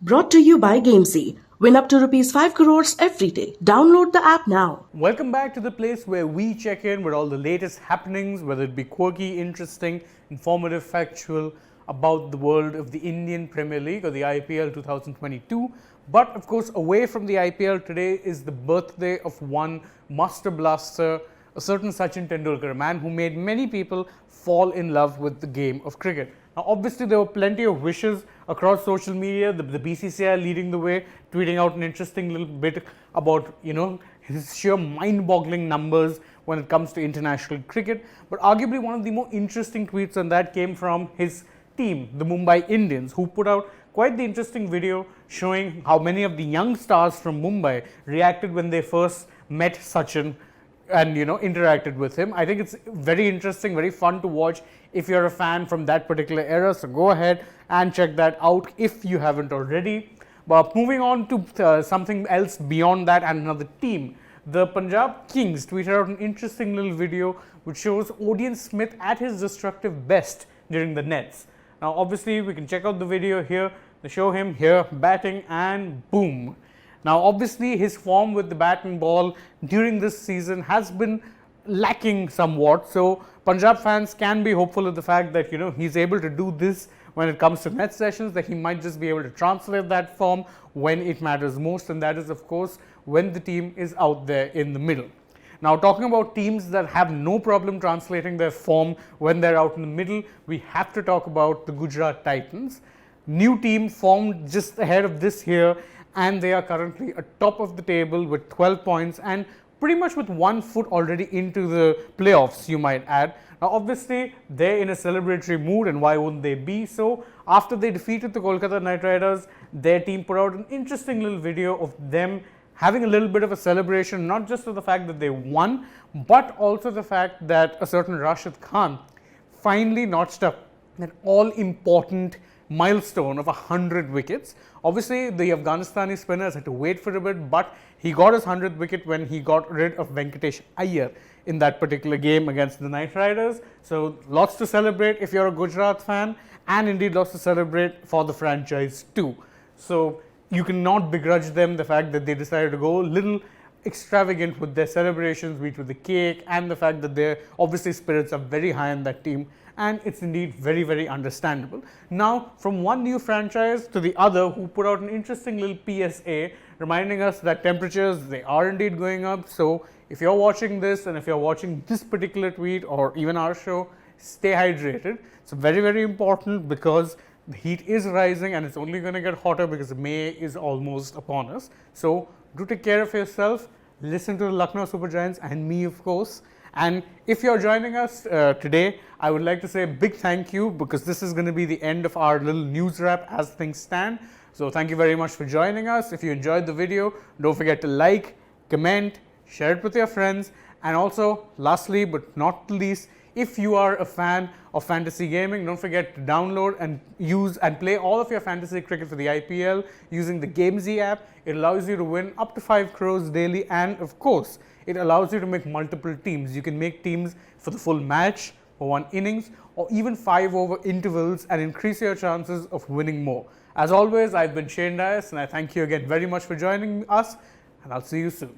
Brought to you by Gamezy. Win up to rupees 5 crores every day. Download the app now. Welcome back to the place where we check in with all the latest happenings, whether it be quirky, interesting, informative, factual, about the world of the Indian Premier League or the IPL 2022. But of course, away from the IPL, today is the birthday of one master blaster, a certain Sachin Tendulkar, a man who made many people fall in love with the game of cricket. Now, obviously, there were plenty of wishes across social media, the BCCI leading the way, tweeting out an interesting little bit about, his sheer mind-boggling numbers when it comes to international cricket. But arguably, one of the more interesting tweets on that came from his team, the Mumbai Indians, who put out quite the interesting video showing how many of the young stars from Mumbai reacted when they first met Sachin and interacted with him. I think it's very interesting, very fun to watch if you're a fan from that particular era. So go ahead and check that out if you haven't already. But moving on to something else beyond that and another team, the Punjab Kings tweeted out an interesting little video which shows Odean Smith at his destructive best during the nets. Now obviously we can check out the video here. They show him here batting and boom. Now obviously his form with the bat and ball during this season has been lacking somewhat, so Punjab fans can be hopeful of the fact that he's able to do this when it comes to net sessions, that he might just be able to translate that form when it matters most, and that is of course when the team is out there in the middle. Now talking about teams that have no problem translating their form when they're out in the middle, we have to talk about the Gujarat Titans. New team formed just ahead of this here, and they are currently atop of the table with 12 points and pretty much with 1 foot already into the playoffs, you might add. Now obviously they're in a celebratory mood, and why wouldn't they be so? After they defeated the Kolkata Knight Riders, their team put out an interesting little video of them having a little bit of a celebration, not just of the fact that they won, but also the fact that a certain Rashid Khan finally notched up an all-important milestone of 100 wickets. Obviously, the Afghanistani spinners had to wait for a bit, but he got his 100th wicket when he got rid of Venkatesh Iyer in that particular game against the Knight Riders. So, lots to celebrate if you're a Gujarat fan, and indeed lots to celebrate for the franchise too. So, you cannot begrudge them the fact that they decided to go a little extravagant with their celebrations, be it with the cake and the fact that their obviously spirits are very high in that team, and it's indeed very, very understandable. Now, from one new franchise to the other, who put out an interesting little PSA reminding us that temperatures, they are indeed going up. So if you're watching this and if you're watching this particular tweet or even our show, stay hydrated. It's very, very important because the heat is rising and it's only going to get hotter because May is almost upon us. So do take care of yourself. Listen to the Lucknow Super Giants and me, of course. And if you're joining us today, I would like to say a big thank you, because this is going to be the end of our little news wrap as things stand. So thank you very much for joining us. If you enjoyed the video, don't forget to like, comment, share it with your friends. And also, lastly but not least, if you are a fan of fantasy gaming, don't forget to download and use and play all of your fantasy cricket for the IPL using the Gamezy app. It allows you to win up to 5 crores daily, and of course, it allows you to make multiple teams. You can make teams for the full match, for one innings, or even 5 over intervals, and increase your chances of winning more. As always, I've been Shane Dias, and I thank you again very much for joining us, and I'll see you soon.